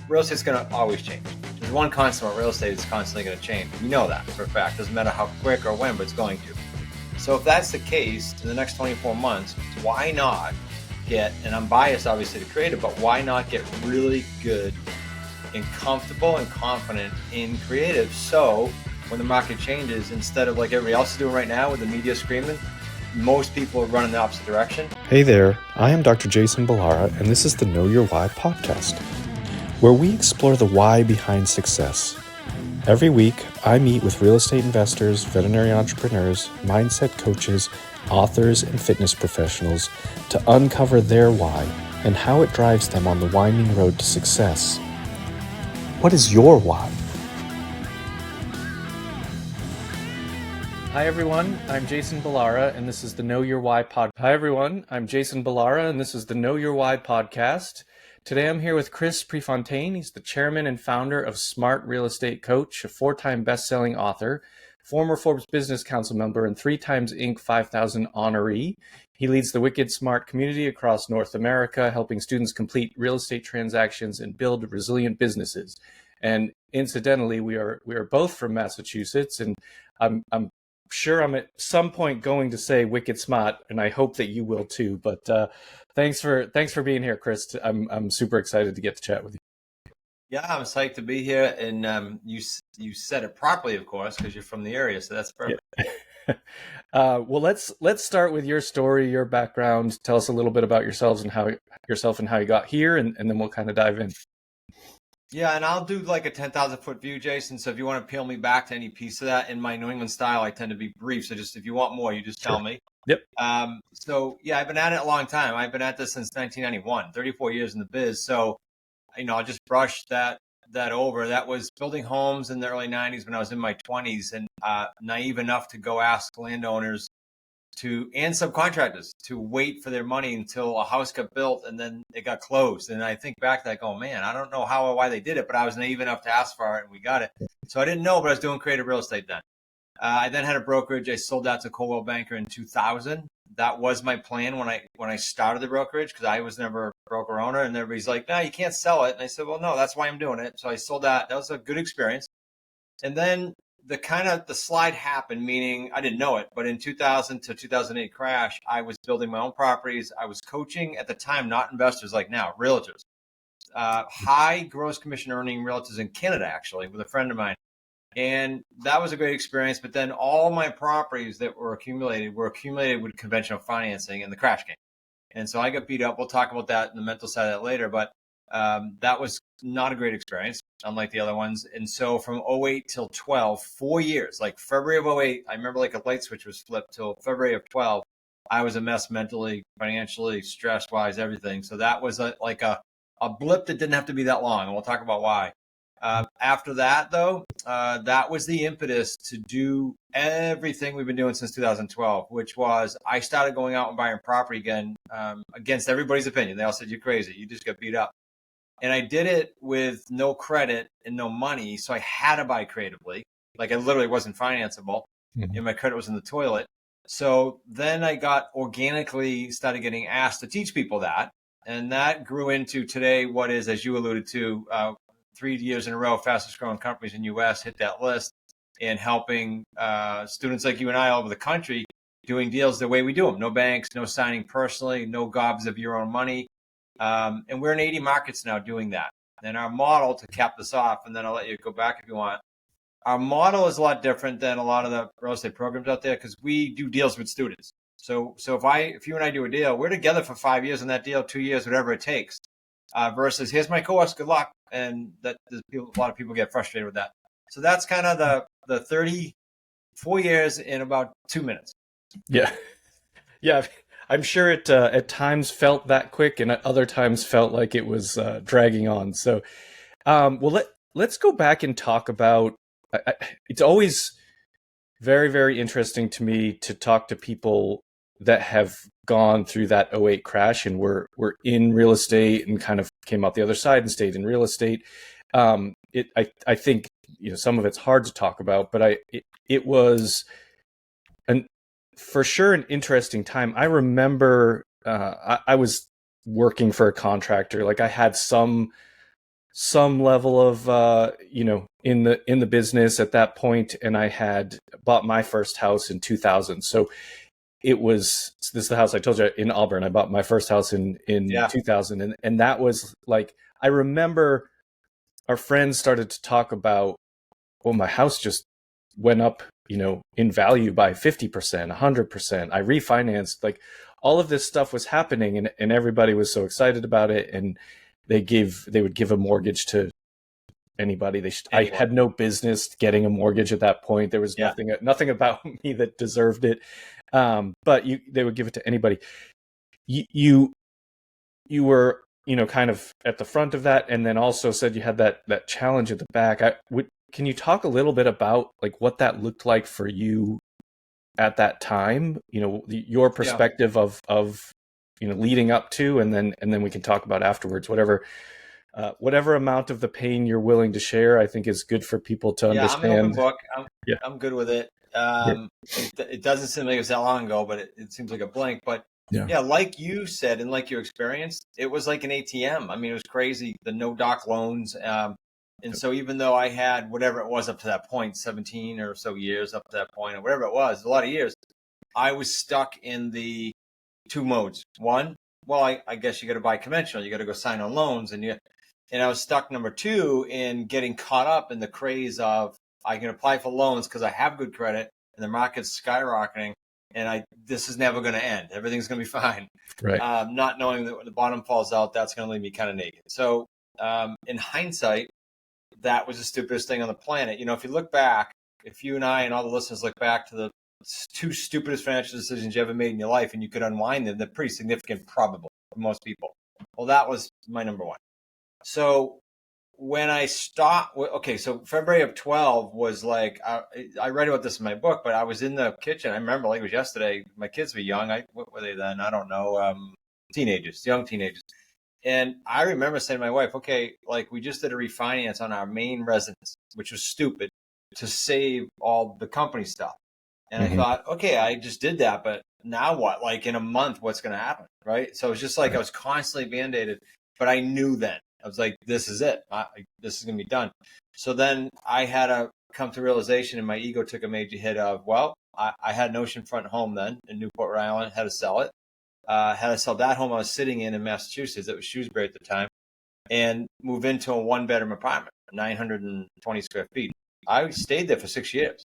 real estate's going to always change. There's one constant about real estate, it's constantly going to change. You know that for a fact. Doesn't matter how quick or when, but it's going to. So if that's the case, in the next 24 months, why not get, and I'm biased obviously to creative, but why not get really good and comfortable and confident in creative, so when the market changes, instead of like everybody else is doing right now with the media screaming, most people are running the opposite direction. Hey there, I am Dr. Jason Balara, and this is the Know Your Why podcast, where we explore the why behind success. Every week, I meet with real estate investors, veterinary entrepreneurs, mindset coaches, authors, and fitness professionals to uncover their why and how it drives them on the winding road to success. What is your why? Hi everyone, I'm Jason Balara, and this is the Know Your Why podcast. Hi everyone, I'm Jason Balara, and this is the Know Your Why podcast. Today I'm here with Chris Prefontaine. He's the chairman and founder of Smart Real Estate Coach, a 4-time best-selling author, former Forbes Business Council member, and 3 times Inc. 5000 honoree. He leads the Wicked Smart community across North America, helping students complete real estate transactions and build resilient businesses. And incidentally, we are both from Massachusetts, and I'm sure I'm at some point going to say Wicked Smart, and I hope that you will too. But thanks for being here, Chris. I'm super excited to get to chat with you. Yeah, I'm psyched to be here, and you said it properly, of course, because you're from the area, so that's perfect. Yeah. Well, let's start with your story, your background. Tell us a little bit about yourselves and how you got here, and then we'll kind of dive in. Yeah, and I'll do like a 10,000 foot view, Jason. So if you want to peel me back to any piece of that, in my New England style, I tend to be brief. So just if you want more, you just tell me. Yep. So yeah, I've been at it a long time. I've been at this since 1991, 34 years in the biz. So, I'll just brush that over. That was building homes in the early 90s when I was in my 20s, and naive enough to go ask landowners and subcontractors to wait for their money until a house got built and then it got closed. And I think back to that, go, man, I don't know how or why they did it, but I was naive enough to ask for it and we got it. So I didn't know, but I was doing creative real estate then. I then had a brokerage. I sold that to Coldwell Banker in 2000. That was my plan when I started the brokerage, because I was never a broker owner, and everybody's like, no, you can't sell it. And I said, well, no, that's why I'm doing it. So I sold that. That was a good experience. And then the slide happened, meaning I didn't know it, but in 2000 to 2008 crash, I was building my own properties. I was coaching at the time, not investors like now, realtors, high gross commission earning realtors in Canada, actually, with a friend of mine. And that was a great experience. But then all my properties that were accumulated with conventional financing, and the crash came. And so I got beat up. We'll talk about that in the mental side of that later. But that was not a great experience, unlike the other ones. And so from 08 till 12, 4 years, like February of 08, I remember like a light switch was flipped till February of 12. I was a mess mentally, financially, stress-wise, everything. So that was like a blip that didn't have to be that long. And we'll talk about why. After that, though, that was the impetus to do everything we've been doing since 2012, which was I started going out and buying property again, against everybody's opinion. They all said, you're crazy. You just got beat up. And I did it with no credit and no money. So I had to buy creatively. Like I literally wasn't financeable, and my credit was in the toilet. So then I got organically started getting asked to teach people that. And that grew into today, what is, as you alluded to, 3 years in a row, fastest growing companies in the U.S. hit that list, and helping students like you and I all over the country doing deals the way we do them. No banks, no signing personally, no gobs of your own money. And we're in 80 markets now doing that. And our model, to cap this off, and then I'll let you go back if you want, our model is a lot different than a lot of the real estate programs out there, because we do deals with students. So if you and I do a deal, we're together for 5 years on that deal, 2 years, whatever it takes. Versus here's my course, good luck. And a lot of people get frustrated with that. So that's kind of the 34 years in about 2 minutes. Yeah. Yeah. I'm sure it at times felt that quick, and at other times felt like it was dragging on. So, let's go back and talk about, it's always very, very interesting to me to talk to people that have gone through that 08 crash and were in real estate and kind of came out the other side and stayed in real estate. I think some of it's hard to talk about, but it was for sure an interesting time. I remember I was working for a contractor. Like I had some some level of in the business at that point, and I had bought my first house in 2000. So this is the house I told you in Auburn. I bought my first house in 2000, and that was like, I remember our friends started to talk about, well, my house just went up, in value by 50%, 100%. I refinanced, like all of this stuff was happening, and everybody was so excited about it. And they would give a mortgage to anybody. I had no business getting a mortgage at that point. There was nothing about me that deserved it. But they would give it to anybody. You were, kind of at the front of that, and then also said you had that challenge at the back. Can you talk a little bit about like what that looked like for you at that time? Your perspective of leading up to, and then we can talk about afterwards. Whatever amount of the pain you're willing to share, I think is good for people to understand. I'm an open book. I'm good with it. It doesn't seem like it was that long ago, but it seems like a blank. But like you said, and like your experience, it was like an ATM. I mean, it was crazy. The no doc loans. And so even though I had whatever it was up to that point, 17 or so years up to that point, or whatever it was, a lot of years, I was stuck in the two modes. One, well, I guess you got to buy conventional. You got to go sign on loans. And I was stuck, number two, in getting caught up in the craze of, I can apply for loans because I have good credit and the market's skyrocketing, and this is never going to end. Everything's going to be fine. Right. Not knowing that when the bottom falls out, that's going to leave me kind of naked. So in hindsight, that was the stupidest thing on the planet. If you look back, if you and I and all the listeners look back to the two stupidest financial decisions you ever made in your life, and you could unwind them, they're pretty significant, probably for most people. Well, that was my number one. So when I stopped, so February of 12 was like, I write about this in my book, but I was in the kitchen. I remember like it was yesterday. My kids were young. What were they then? I don't know. Young teenagers. And I remember saying to my wife, okay, like we just did a refinance on our main residence, which was stupid, to save all the company stuff. And I thought, okay, I just did that, but now what? Like in a month, what's going to happen? Right. So it was just like I was constantly band-aided, but I knew then. I was like, this is it. This is going to be done. So then I had to come to realization, and my ego took a major hit of, well, I had an oceanfront home then in Newport, Rhode Island, had to sell it. Had to sell that home I was sitting in Massachusetts. It was Shrewsbury at the time, and move into a one-bedroom apartment, 920 square feet. I stayed there for 6 years.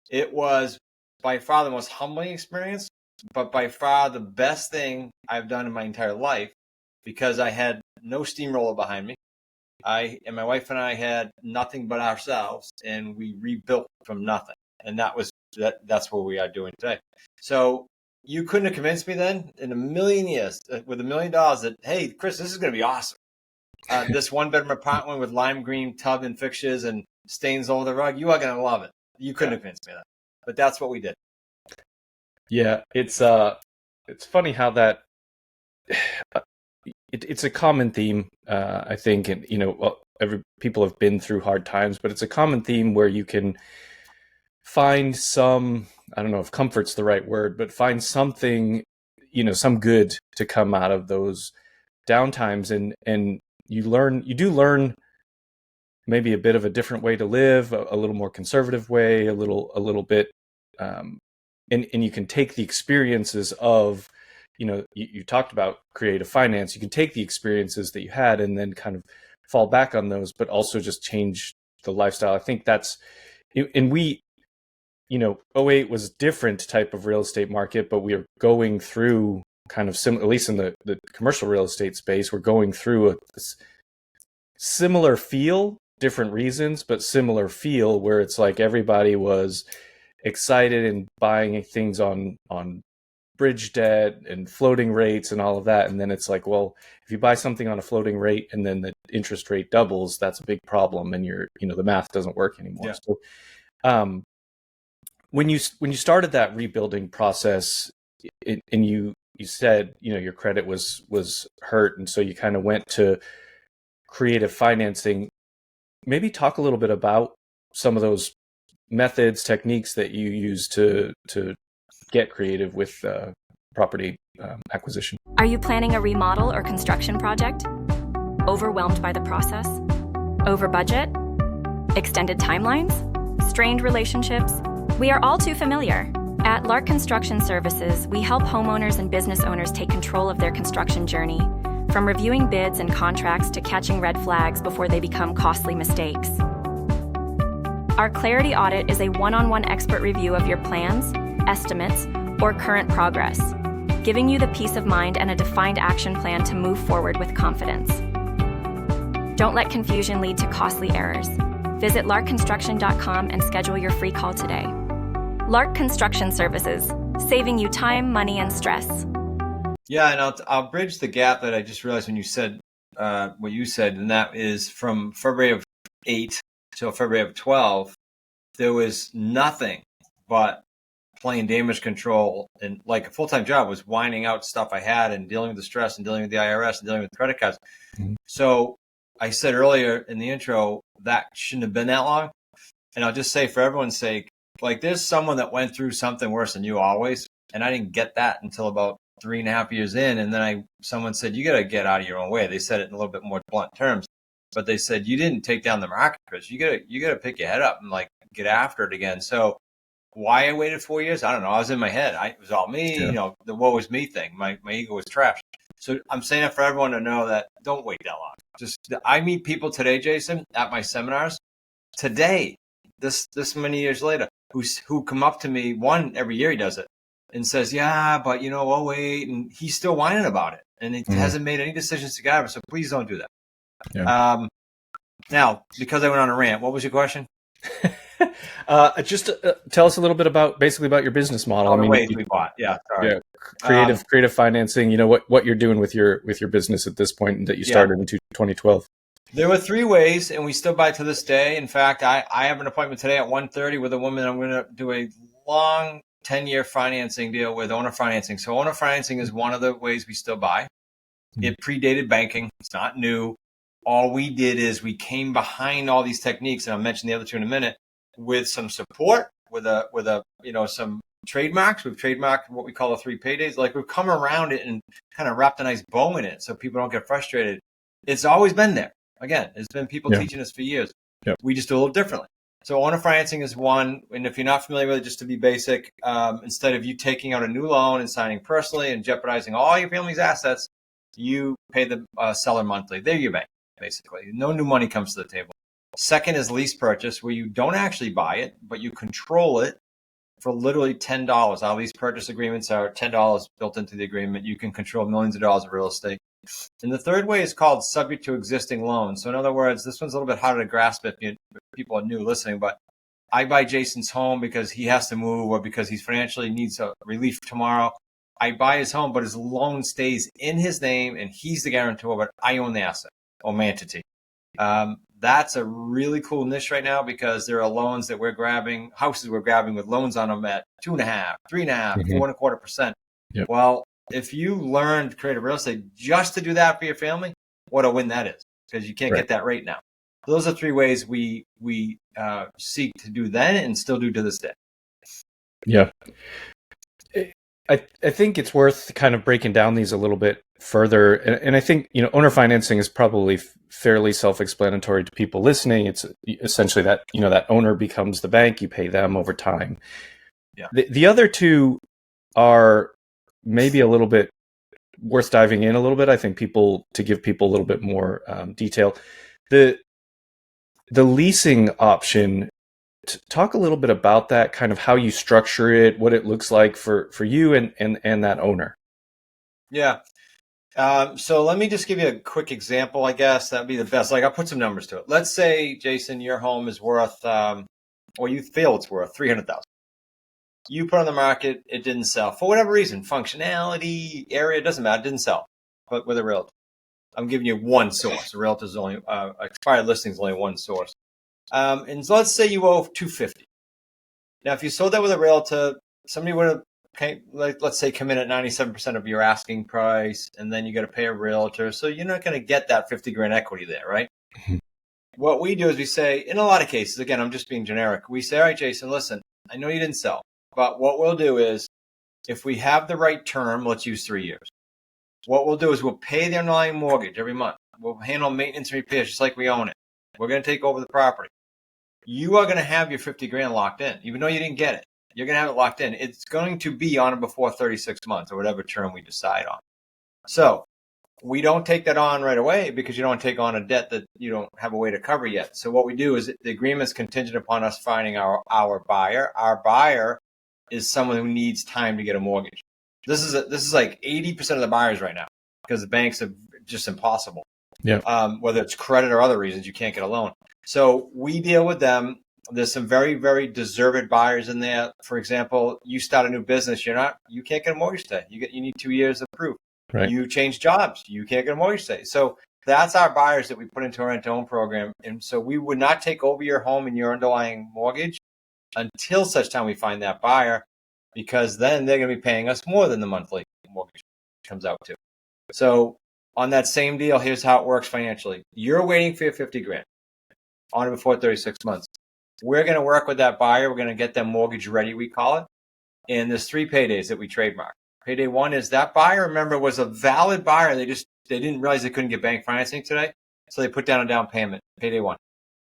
It was by far the most humbling experience, but by far the best thing I've done in my entire life, because I had no steamroller behind me. My wife and I had nothing but ourselves, and we rebuilt from nothing. And that's what we are doing today. So you couldn't have convinced me then in a million years with $1 million that, hey, Chris, this is going to be awesome. This one-bedroom apartment with lime green tub and fixtures and stains over the rug, you are going to love it. You couldn't have convinced me that. But that's what we did. Yeah, it's funny how that it's a common theme, I think, and people have been through hard times, but it's a common theme where you can find some, I don't know if comfort's the right word, but find something, some good to come out of those downtimes, and you do learn maybe a bit of a different way to live, a little more conservative way, a little bit, and you can take the experiences of, you talked about creative finance. You can take the experiences that you had and then kind of fall back on those, but also just change the lifestyle. I think that's, and we, 08 was a different type of real estate market, but we are going through kind of at least in the commercial real estate space, we're going through a similar feel, different reasons, but similar feel, where it's like everybody was excited and buying things on bridge debt and floating rates and all of that. And then it's like, well, if you buy something on a floating rate and then the interest rate doubles, that's a big problem. And the math doesn't work anymore. Yeah. So, when you started that rebuilding process, and you said, your credit was hurt. And so you kind of went to creative financing. Maybe talk a little bit about some of those methods, techniques that you use to get creative with property acquisition. Are you planning a remodel or construction project? Overwhelmed by the process? Over budget? Extended timelines? Strained relationships? We are all too familiar. At Lark Construction Services, we help homeowners and business owners take control of their construction journey, from reviewing bids and contracts to catching red flags before they become costly mistakes. Our Clarity Audit is a one-on-one expert review of your plans, estimates, or current progress, giving you the peace of mind and a defined action plan to move forward with confidence. Don't let confusion lead to costly errors. Visit larkconstruction.com and schedule your free call today. Lark Construction Services, saving you time, money, and stress. Yeah, and I'll bridge the gap that I just realized when you said what you said, and that is from February of 8 till February of 12, there was nothing but playing damage control, and like a full-time job was winding out stuff I had and dealing with the stress and dealing with the IRS and dealing with credit cards. Mm-hmm. So I said earlier in the intro, that shouldn't have been that long. And I'll just say for everyone's sake, like there's someone that went through something worse than you always. And I didn't get that until about 3.5 years in. And then someone said, you got to get out of your own way. They said it in a little bit more blunt terms, but they said, you didn't take down the market, Chris. You got to pick your head up and like get after it again. So why I waited 4 years? I don't know. I was in my head. It was all me, the woe was me thing. My ego was trash. So I'm saying that for everyone to know that don't wait that long. I meet people today, Jason, at my seminars today, this many years later, who come up to me, one every year he does it and says, yeah, but I'll wait. And he's still whining about it. And he hasn't made any decisions to get out of it. So please don't do that. Yeah. Now, because I went on a rant, what was your question? Just tell us a little bit about your business model. Ways we bought. Yeah. Sorry. Yeah. Creative financing, what you're doing with your business at this point that you started in 2012. There were 3 ways, and we still buy to this day. In fact, I have an appointment today at 1:30 with a woman. I'm going to do a long 10-year financing deal with owner financing. So owner financing is one of the ways we still buy. It predated banking. It's not new. All we did is we came behind all these techniques, and I'll mention the other 2 in a minute, with some support, with some trademarks. We've trademarked what we call the 3 paydays. Like we've come around it and kind of wrapped a nice bow in it so people don't get frustrated. It's always been there. Again, it's been people teaching us for years. Yep. We just do a little differently. So owner financing is one. And if you're not familiar with it, just to be basic, instead of you taking out a new loan and signing personally and jeopardizing all your family's assets, you pay the seller monthly. They're your bank, basically. No new money comes to the table. Second is lease purchase, where you don't actually buy it, but you control it for literally $10. Our lease purchase agreements are $10 built into the agreement. You can control millions of dollars of real estate. And the third way is called subject to existing loans. So in other words, this one's a little bit harder to grasp if people are new listening, but I buy Jason's home because he has to move or because he financially needs a relief tomorrow. I buy his home, but his loan stays in his name and he's the guarantor, but I own the asset or my entity. That's a really cool niche right now because there are loans that houses we're grabbing with loans on them at 2.5%, 3.5%, 4.25%. Yep. Well, if you learned creative real estate just to do that for your family, what a win that is, because you can't get that rate now. So those are 3 ways we seek to do then and still do to this day. Yeah. I think it's worth kind of breaking down these a little bit further. And I think, owner financing is probably fairly self-explanatory to people listening. It's essentially that, that owner becomes the bank, you pay them over time. Yeah. The other 2 are maybe a little bit worth diving in a little bit. I think to give people a little bit more detail. The leasing option, talk a little bit about that, kind of how you structure it, what it looks like for you and that owner. Yeah. So let me just give you a quick example, I guess. That'd be the best. Like I'll put some numbers to it. Let's say, Jason, your home is worth, or you feel it's worth $300,000. You put on the market, it didn't sell. For whatever reason, functionality, area, doesn't matter, it didn't sell. But with a realtor. I'm giving you one source. A realtor's only, expired listing is only one source. And so let's say you owe $250,000. Now, if you sold that with a realtor, somebody would have, let's say, come in at 97% of your asking price, and then you got to pay a realtor. So you're not going to get that $50,000 equity there, right? Mm-hmm. What we do is we say, in a lot of cases, again, I'm just being generic. We say, all right, Jason, listen, I know you didn't sell, but what we'll do is if we have the right term, let's use 3 years. What we'll do is we'll pay the underlying mortgage every month. We'll handle maintenance and repairs just like we own it. We're going to take over the property. You are going to have your 50 grand locked in, even though you didn't get it. You're going to have it locked in. It's going to be on or before 36 months or whatever term we decide on. So we don't take that on right away because you don't take on a debt that you don't have a way to cover yet. So what we do is the agreement is contingent upon us finding our buyer. Our buyer is someone who needs time to get a mortgage. This is like 80% of the buyers right now because the banks are just impossible. Yeah. Whether it's credit or other reasons, you can't get a loan. So we deal with them. There's some very, very deserved buyers in there. For example, you start a new business, you can't get a mortgage today. You need 2 years of proof. Right. You change jobs, you can't get a mortgage today. So that's our buyers that we put into our rent-to-own program. And so we would not take over your home and your underlying mortgage until such time we find that buyer, because then they're going to be paying us more than the monthly mortgage comes out to. So on that same deal, here's how it works financially. You're waiting for your 50 grand on or before 36 months. We're going to work with that buyer. We're going to get them mortgage ready, we call it. And there's 3 paydays that we trademark. Payday 1 is that buyer, remember, was a valid buyer. They didn't realize they couldn't get bank financing today. So they put down a down payment. Payday 1.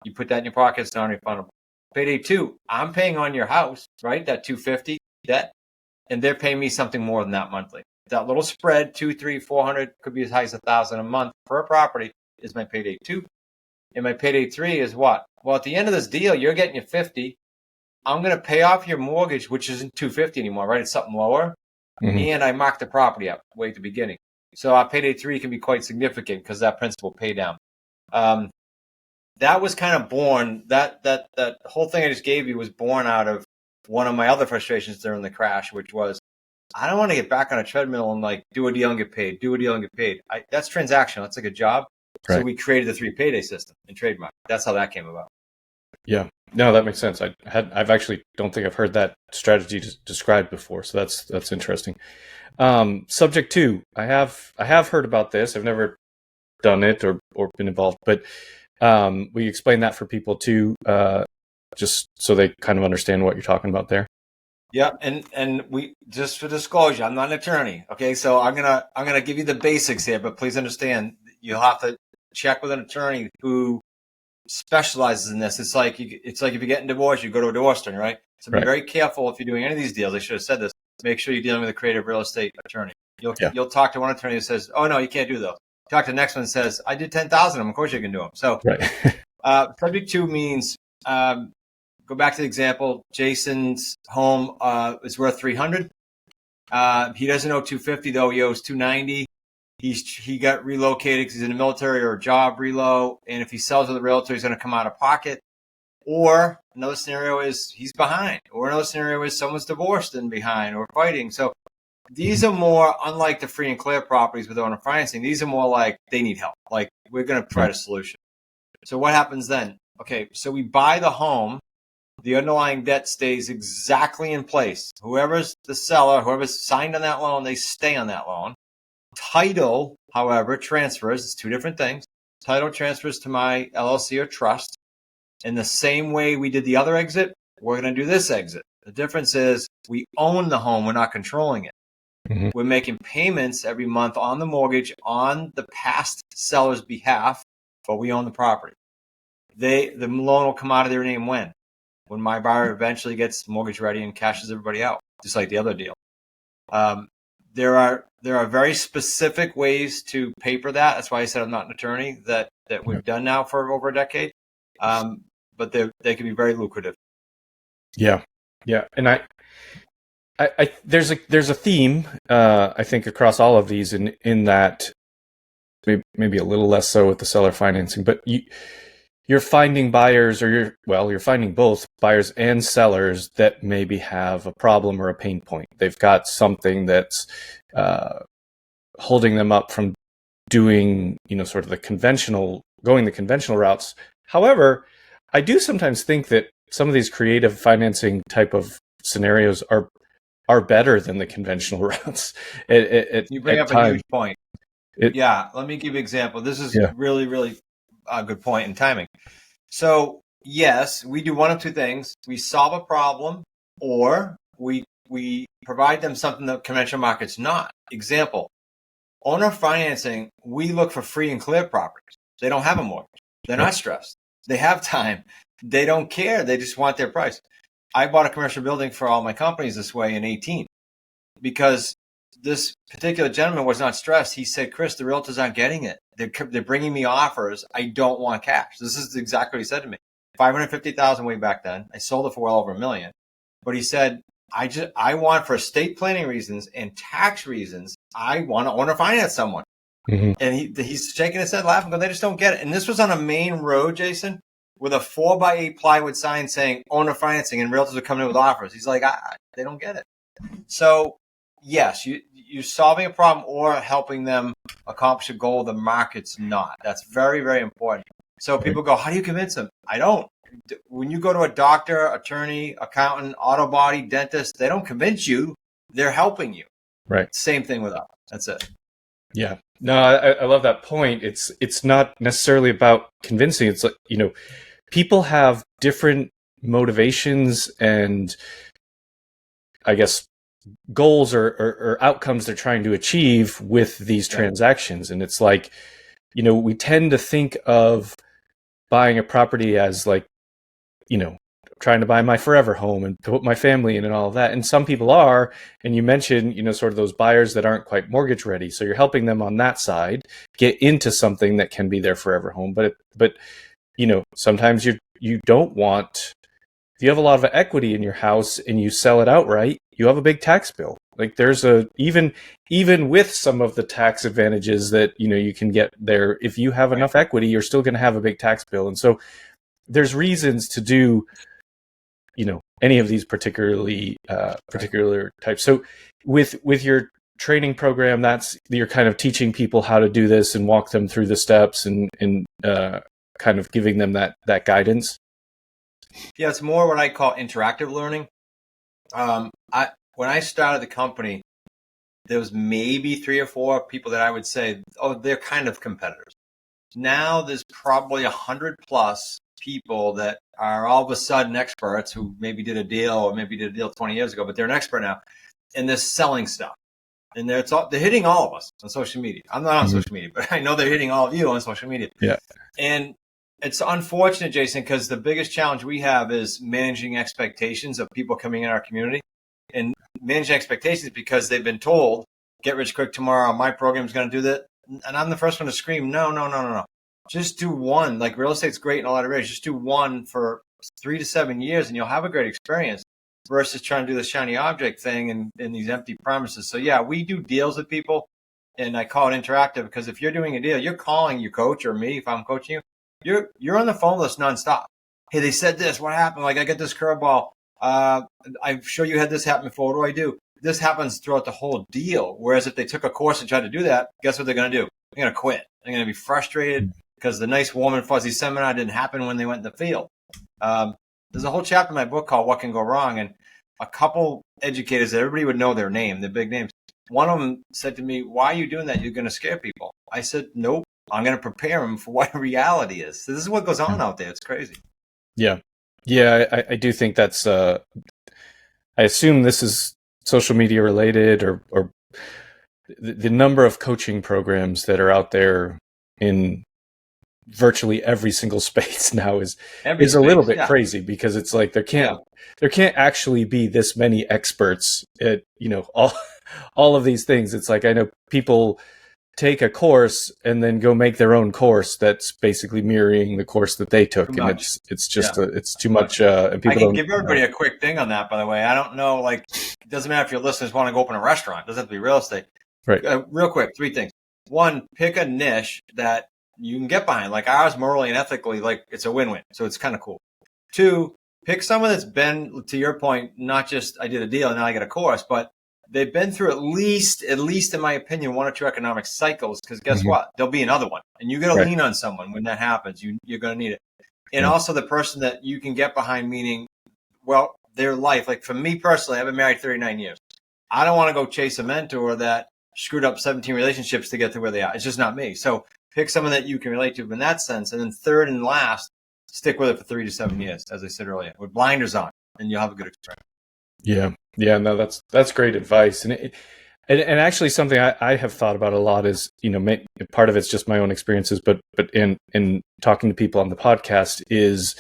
You put that in your pocket, it's non-refundable. Payday 2, I'm paying on your house, right? That $250 debt. And they're paying me something more than that monthly. That little spread, $200, $300, $400, could be as high as $1,000 a month per property, is my payday 2. And my payday 3 is what? Well, at the end of this deal, you're getting your 50. I'm going to pay off your mortgage, which isn't 250 anymore, right? It's something lower. Mm-hmm. And I mark the property up way at the beginning. So our payday 3 can be quite significant because that principal pay down. That was kind of born, that whole thing I just gave you was born out of one of my other frustrations during the crash, which was, I don't want to get back on a treadmill and like do a deal and get paid, that's transactional. That's like a job. Right. So we created the 3 payday system in trademark. That's how that came about. Yeah, no, that makes sense. I've actually don't think I've heard that strategy described before. So that's interesting. Subject 2, I have heard about this. I've never done it or been involved, but we explain that for people too, just so they kind of understand what you're talking about there. Yeah, and we, just for disclosure, I'm not an attorney. Okay, so I'm gonna give you the basics here, but please understand you'll have to check with an attorney who specializes in this. It's like if you're getting divorced, you go to a divorce attorney, right? So be very careful if you're doing any of these deals. I should have said this. Make sure you're dealing with a creative real estate attorney. You'll talk to one attorney who says, "Oh no, you can't do those." Talk to the next one that says, "I did 10,000 of them. Of course you can do them." So, subject 2 means go back to the example. Jason's home is worth 300. He doesn't owe 250 though. He owes 290. He got relocated because he's in the military or a job relo, and if he sells to the realtor, he's going to come out of pocket. Or another scenario is he's behind. Or another scenario is someone's divorced and behind or fighting. So these are more, unlike the free and clear properties with owner financing, these are more like they need help. Like we're going to provide a solution. So what happens then? Okay, so we buy the home. The underlying debt stays exactly in place. Whoever's the seller, whoever's signed on that loan, they stay on that loan. Title, however, transfers. It's 2 different things. Title transfers to my LLC or trust. In the same way we did the other exit, we're going to do this exit. The difference is we own the home. We're not controlling it. Mm-hmm. We're making payments every month on the mortgage on the past seller's behalf, but we own the property. The loan will come out of their name when my buyer eventually gets mortgage ready and cashes everybody out, just like the other deal. There are very specific ways to paper that. That's why I said I'm not an attorney, that we've done now for over a decade. But they can be very lucrative. Yeah. And I there's a theme, I think, across all of these in that maybe a little less so with the seller financing, but you're finding buyers, or you're finding both buyers and sellers that maybe have a problem or a pain point. They've got something that's holding them up from doing, sort of the conventional routes. However, I do sometimes think that some of these creative financing type of scenarios are better than the conventional routes. You bring up a huge point. Let me give you an example. This is really, really a good point in timing. So, yes, we do one of 2 things. We solve a problem, or we provide them something that conventional market's not. Example, Owner financing, we look for free and clear properties. They don't have a mortgage. They're not stressed. They have time. They don't care. They just want their price. I bought a commercial building for all my companies this way in 18 because this particular gentleman was not stressed. He said, Chris, the realtors aren't getting it. They're bringing me offers. I don't want cash. This is exactly what he said to me. 550,000 way back then. I sold it for well over $1 million. But he said, I want, for estate planning reasons and tax reasons, I want to owner finance someone. Mm-hmm. And he's shaking his head laughing because they just don't get it. And this was on a main road, Jason, with a 4x8 plywood sign saying owner financing, and realtors are coming in with offers. He's like, they don't get it. So yes, you're solving a problem or helping them accomplish a goal the market's not. That's very, very important. So people go, how do you convince them? I don't. When you go to a doctor, attorney, accountant, auto body, dentist, they don't convince you. They're helping you. Right. Same thing with us. That's it. Yeah. No, I love that point. It's not necessarily about convincing. It's like, people have different motivations and I guess goals or outcomes they're trying to achieve with these transactions. And it's like, we tend to think of buying a property as like, trying to buy my forever home and put my family in and all of that. And some people are, and you mentioned, sort of those buyers that aren't quite mortgage ready. So you're helping them on that side get into something that can be their forever home. But sometimes you don't want, if you have a lot of equity in your house and you sell it outright, you have a big tax bill. Like there's even with some of the tax advantages that, you can get there, if you have enough equity, you're still going to have a big tax bill. And so there's reasons to do, any of these particular types. So with your training program, you're kind of teaching people how to do this and walk them through the steps and kind of giving them that guidance. Yeah, it's more what I call interactive learning. When I started the company, there was maybe 3 or 4 people that I would say, oh, they're kind of competitors. Now there's probably 100 plus people that are all of a sudden experts who maybe did a deal or maybe did a deal 20 years ago, but they're an expert now, and they're selling stuff. And they're hitting all of us on social media. I'm not on social media, but I know they're hitting all of you on social media. Yeah. And it's unfortunate, Jason, because the biggest challenge we have is managing expectations of people coming in our community, and managing expectations because they've been told, get rich quick tomorrow, my program is going to do that. And I'm the first one to scream, no. Just do one. Like real estate's great in a lot of areas. Just do one for 3 to 7 years and you'll have a great experience versus trying to do the shiny object thing and these empty promises. So yeah, we do deals with people, and I call it interactive because if you're doing a deal, you're calling your coach or me if I'm coaching you. You're on the phone with us nonstop. Hey, they said this. What happened? Like I get this curveball. I'm sure you had this happen before. What do I do? This happens throughout the whole deal. Whereas if they took a course and tried to do that, guess what they're going to do? They're going to quit. They're going to be frustrated because the nice warm and fuzzy seminar didn't happen when they went in the field. There's a whole chapter in my book called What Can Go Wrong? And a couple educators that everybody would know their name, their big names. One of them said to me, why are you doing that? You're going to scare people. I said, nope, I'm going to prepare them for what reality is. So this is what goes on out there. It's crazy. Yeah. Yeah, I do think that's, I assume this is social media related or the number of coaching programs that are out there in virtually every single space now is a little bit crazy because it's like there can't actually be this many experts at, all of these things. It's like, I know people take a course and then go make their own course that's basically mirroring the course that they took, and it's just it's too much. And people I can give everybody a quick thing on that, by the way. I don't know, like, it doesn't matter if your listeners want to go open a restaurant. It doesn't have to be real estate. Right. Real quick, 3 things. 1, pick a niche that you can get behind, like ours, morally and ethically, like it's a win-win. So it's kind of cool. 2, pick someone that's been, to your point, not just I did a deal and now I get a course, but they've been through at least in my opinion, 1 or 2 economic cycles. Because guess what? There'll be another one, and you got to lean on someone when that happens. You're going to need it, and also the person that you can get behind, meaning, well, their life. Like for me personally, I've been married 39 years. I don't want to go chase a mentor that screwed up 17 relationships to get to where they are. It's just not me. So pick someone that you can relate to in that sense, and then 3rd and last, stick with it for 3 to 7 years, as I said earlier, with blinders on, and you'll have a good experience. Yeah. No, that's great advice. And And actually something I have thought about a lot is, part of it's just my own experiences, but in talking to people on the podcast is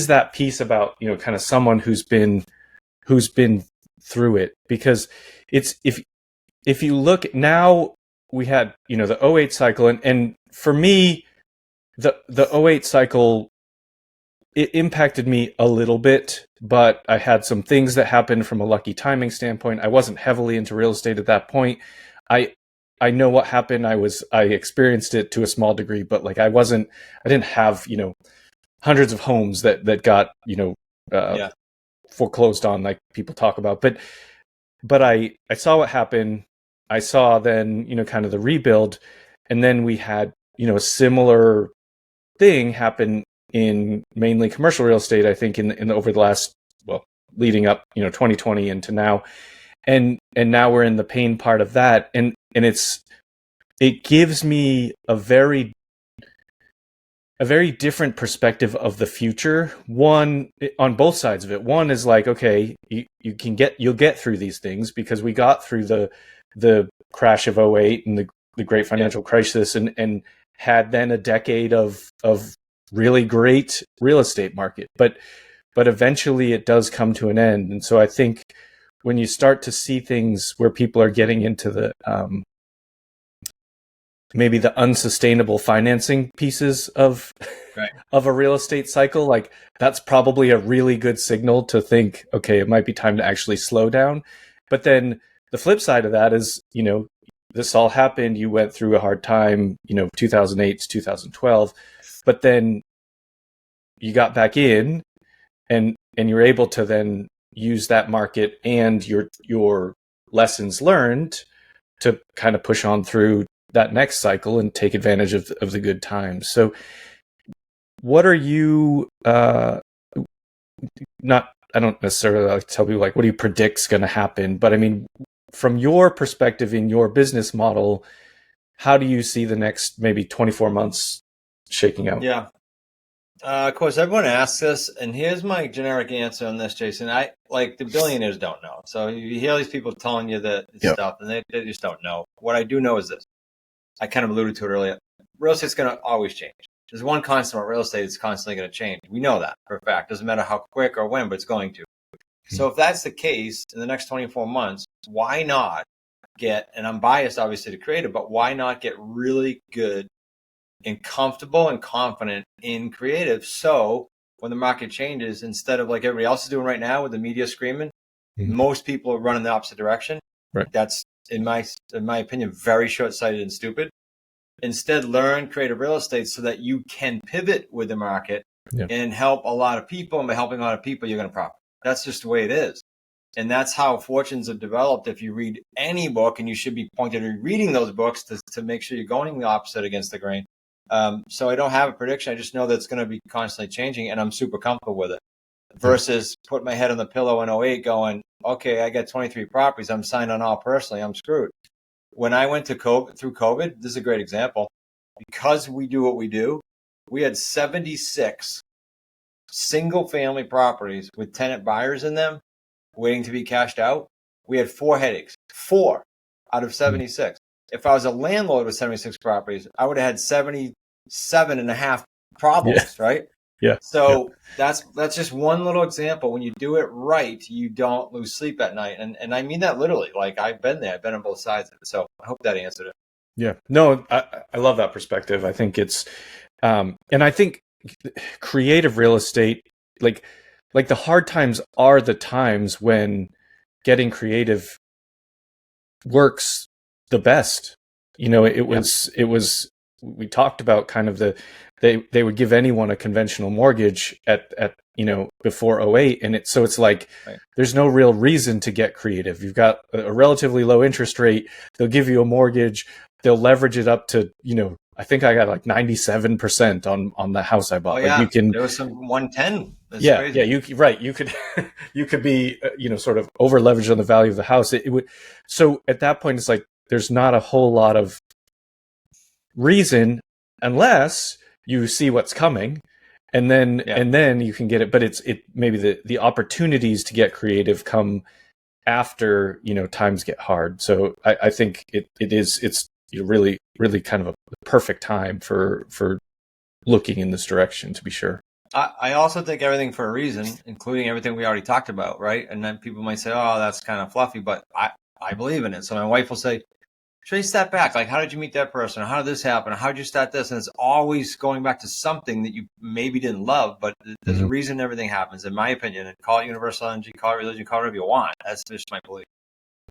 that piece about, kind of someone who's been through it. Because it's, if you look now, we had, the '08 cycle, and for me, the '08 cycle, it impacted me a little bit, but I had some things that happened from a lucky timing standpoint. I wasn't heavily into real estate at that point. I know what happened. I experienced it to a small degree, but like I didn't have, hundreds of homes that got, foreclosed on, like people talk about. But I saw what happened. I saw then, kind of the rebuild, and then we had, a similar thing happen in mainly commercial real estate, I think over the last, leading up, 2020 into now. And now we're in the pain part of that. And it gives me a very different perspective of the future. One, on both sides of it. One is like, okay, you'll get through these things, because we got through the crash of '08 and the great financial crisis, and had then a decade of really great real estate market, but eventually it does come to an end. And so I think when you start to see things where people are getting into the maybe the unsustainable financing pieces of of a real estate cycle, like that's probably a really good signal to think, okay, it might be time to actually slow down. But then the flip side of that is, this all happened, you went through a hard time, 2008 to 2012, but then you got back in, and you're able to then use that market and your lessons learned to kind of push on through that next cycle and take advantage of the good times. So what are you, I don't necessarily like to tell people like, what do you predict's going to happen? But I mean, from your perspective in your business model, how do you see the next maybe 24 months shaking out? Yeah. Of course, everyone asks this, and here's my generic answer on this, Jason. I like the billionaires don't know. So you hear these people telling you that stuff, and they just don't know. What I do know is this. I kind of alluded to it earlier. Real estate's going to always change. There's one constant about real estate. It's constantly going to change. We know that for a fact. Doesn't matter how quick or when, but it's going to. So if that's the case in the next 24 months, why not get, and I'm biased obviously to creative, but why not get really good and comfortable and confident in creative? So when the market changes, instead of like everybody else is doing right now with the media screaming, most people are running the opposite direction. Right. That's in my opinion, very short-sighted and stupid. Instead, learn creative real estate so that you can pivot with the market and help a lot of people. And by helping a lot of people, you're going to profit. That's just the way it is. And that's how fortunes have developed. If you read any book, and you should be pointed at reading those books to make sure you're going the opposite against the grain. So I don't have a prediction. I just know that it's going to be constantly changing, and I'm super comfortable with it. Versus put my head on the pillow in '08 going, okay, I got 23 properties. I'm signed on all personally. I'm screwed. When I went to through COVID, this is a great example. Because we do what we do, we had 76 single family properties with tenant buyers in them waiting to be cashed out. We had 4 headaches, 4 out of 76. If I was a landlord with 76 properties, I would have had 77 and a half problems, right? Yeah. So that's just one little example. When you do it right, you don't lose sleep at night. And I mean that literally. Like I've been there. I've been on both sides of it. So I hope that answered it. Yeah. No, I love that perspective. I think it's, and I think creative real estate, like the hard times are the times when getting creative works the best. It was, we talked about kind of they would give anyone a conventional mortgage at before '08, and it's like there's no real reason to get creative. You've got a relatively low interest rate. They'll give you a mortgage. They'll leverage it up to I think I got like 97% on the house I bought. Oh, yeah. Like there was some 110. That's crazy. Yeah. You could you could be sort of over leveraged on the value of the house. It would. So at that point, it's like there's not a whole lot of reason unless you see what's coming, and then you can get it. But it maybe the opportunities to get creative come after, times get hard. So I think it's really, really kind of a perfect time for looking in this direction, to be sure. I also think everything for a reason, including everything we already talked about, right? And then people might say, oh, that's kind of fluffy, but I believe in it. So my wife will say, trace that back. Like, how did you meet that person? How did this happen? How did you start this? And it's always going back to something that you maybe didn't love, but there's a reason everything happens, in my opinion. And call it universal energy, call it religion, call it whatever you want. That's just my belief.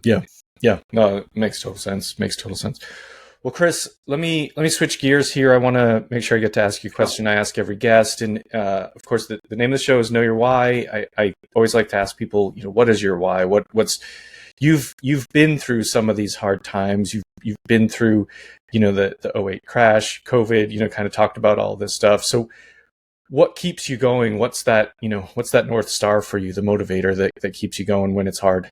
Yeah. No, it makes total sense. Well, Chris, let me switch gears here. I want to make sure I get to ask you a question I ask every guest. And of course, the name of the show is Know Your Why. I always like to ask people, what is your why? What's you've been through some of these hard times. You've been through, the 2008 crash, COVID, kind of talked about all this stuff. So what keeps you going? What's that North Star for you, the motivator that keeps you going when it's hard?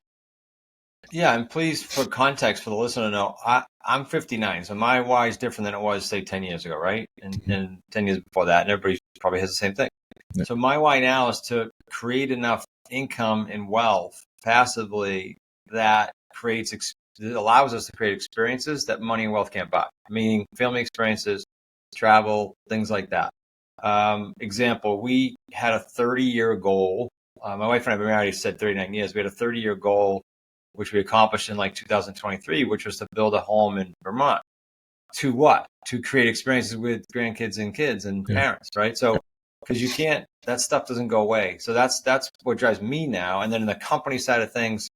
Yeah, and please, for context, for the listener to know, I'm 59, so my why is different than it was, say, 10 years ago, right? And 10 years before that, and everybody probably has the same thing. Yeah. So my why now is to create enough income and wealth passively that allows us to create experiences that money and wealth can't buy, meaning family experiences, travel, things like that. Example, we had a 30-year goal. My wife and I have been married, said 39 years. We had a 30-year goal, which we accomplished in 2023, which was to build a home in Vermont. To what? To create experiences with grandkids and kids and parents, right? So, because you can't, that stuff doesn't go away. So that's what drives me now. And then in the company side of things,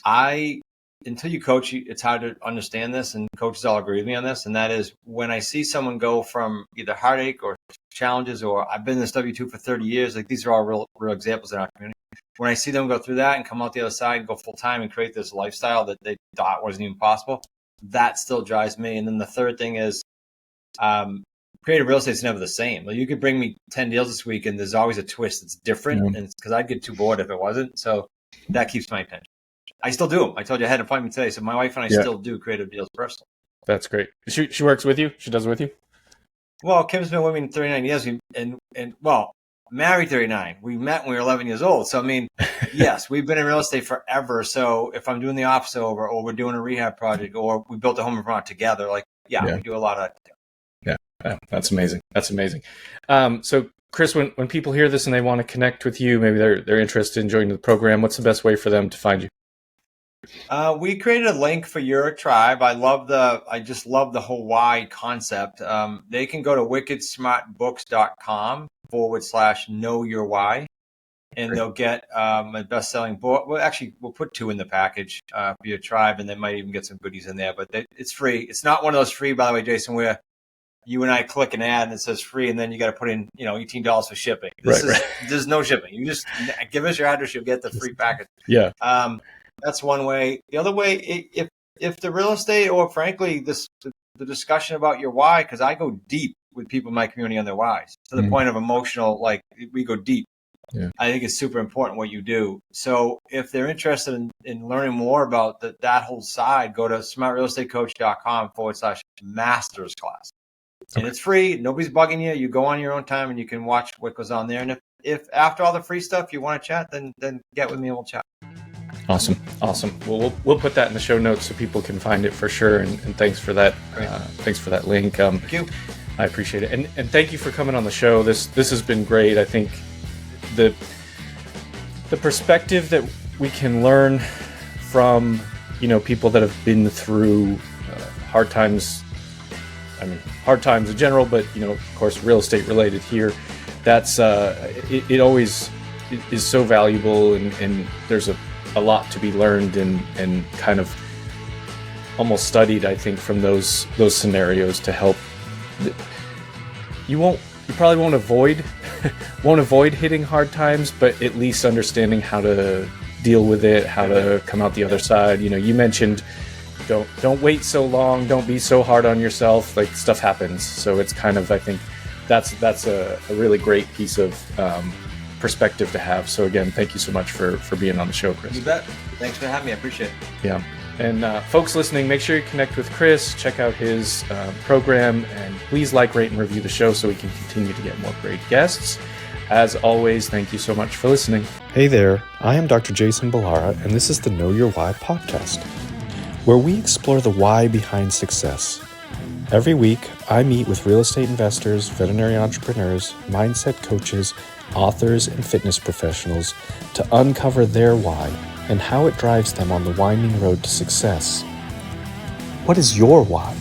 until you coach, it's hard to understand this, and coaches all agree with me on this. And that is, when I see someone go from either heartache or challenges, or I've been in this W-2 for 30 years, these are all real examples in our community. When I see them go through that and come out the other side and go full time and create this lifestyle that they thought wasn't even possible, that still drives me. And then the third thing is, creative real estate is never the same. You could bring me 10 deals this week and there's always a twist that's different. And it's because I'd get too bored if it wasn't. So that keeps my attention. I still do them. I told you I had an appointment today. So my wife and I still do creative deals personally. That's great. She works with you? She does it with you? Well, Kim's been with me 39 years and married 39. We met when we were 11 years old. So, yes, we've been in real estate forever. So if I'm doing the office over, or we're doing a rehab project, or we built a home in Vermont together, we do a lot of that. Yeah, that's amazing. So Chris, when people hear this and they want to connect with you, maybe they're interested in joining the program, what's the best way for them to find you? We created a link for your tribe. I just love the whole why concept. They can go to wickedsmartbooks.com/know your why, and they'll get a best-selling book. Well, actually, we'll put 2 in the package for your tribe, and they might even get some goodies in there. But it's free. It's not one of those free, by the way, Jason, where you and I click an ad and it says free, and then you got to put in $18 for shipping. There's no shipping. You just give us your address, you'll get the free package. Yeah. That's one way. The other way, if the real estate, or frankly, the discussion about your why, because I go deep with people in my community on their whys to the point of emotional, we go deep. Yeah. I think it's super important what you do. So if they're interested in learning more about that whole side, go to smartrealestatecoach.com/masters class. And it's free. Nobody's bugging you. You go on your own time and you can watch what goes on there. And if after all the free stuff you want to chat, then get with me and we'll chat. Awesome. Well, we'll put that in the show notes so people can find it for sure. And thanks for that. Thanks for that link. Thank you. I appreciate it. And thank you for coming on the show. This has been great. I think the perspective that we can learn from, people that have been through hard times. Hard times in general, but of course, real estate related here. That's it always is so valuable, and there's a lot to be learned and kind of almost studied, I think, from those scenarios to help. You probably won't avoid hitting hard times, but at least understanding how to deal with it, how to come out the other side. You mentioned don't wait so long, don't be so hard on yourself. Stuff happens, so it's kind of, I think that's a really great piece of perspective to have. So again, thank you so much for being on the show, Chris. You bet. Thanks for having me. I appreciate it. Yeah. And folks listening, make sure you connect with Chris, check out his program, and please rate, and review the show so we can continue to get more great guests. As always, thank you so much for listening. Hey there, I am Dr. Jason Balara, and this is the Know Your Why podcast, where we explore the why behind success. Every week, I meet with real estate investors, veterinary entrepreneurs, mindset coaches, authors, and fitness professionals to uncover their why and how it drives them on the winding road to success. What is your why?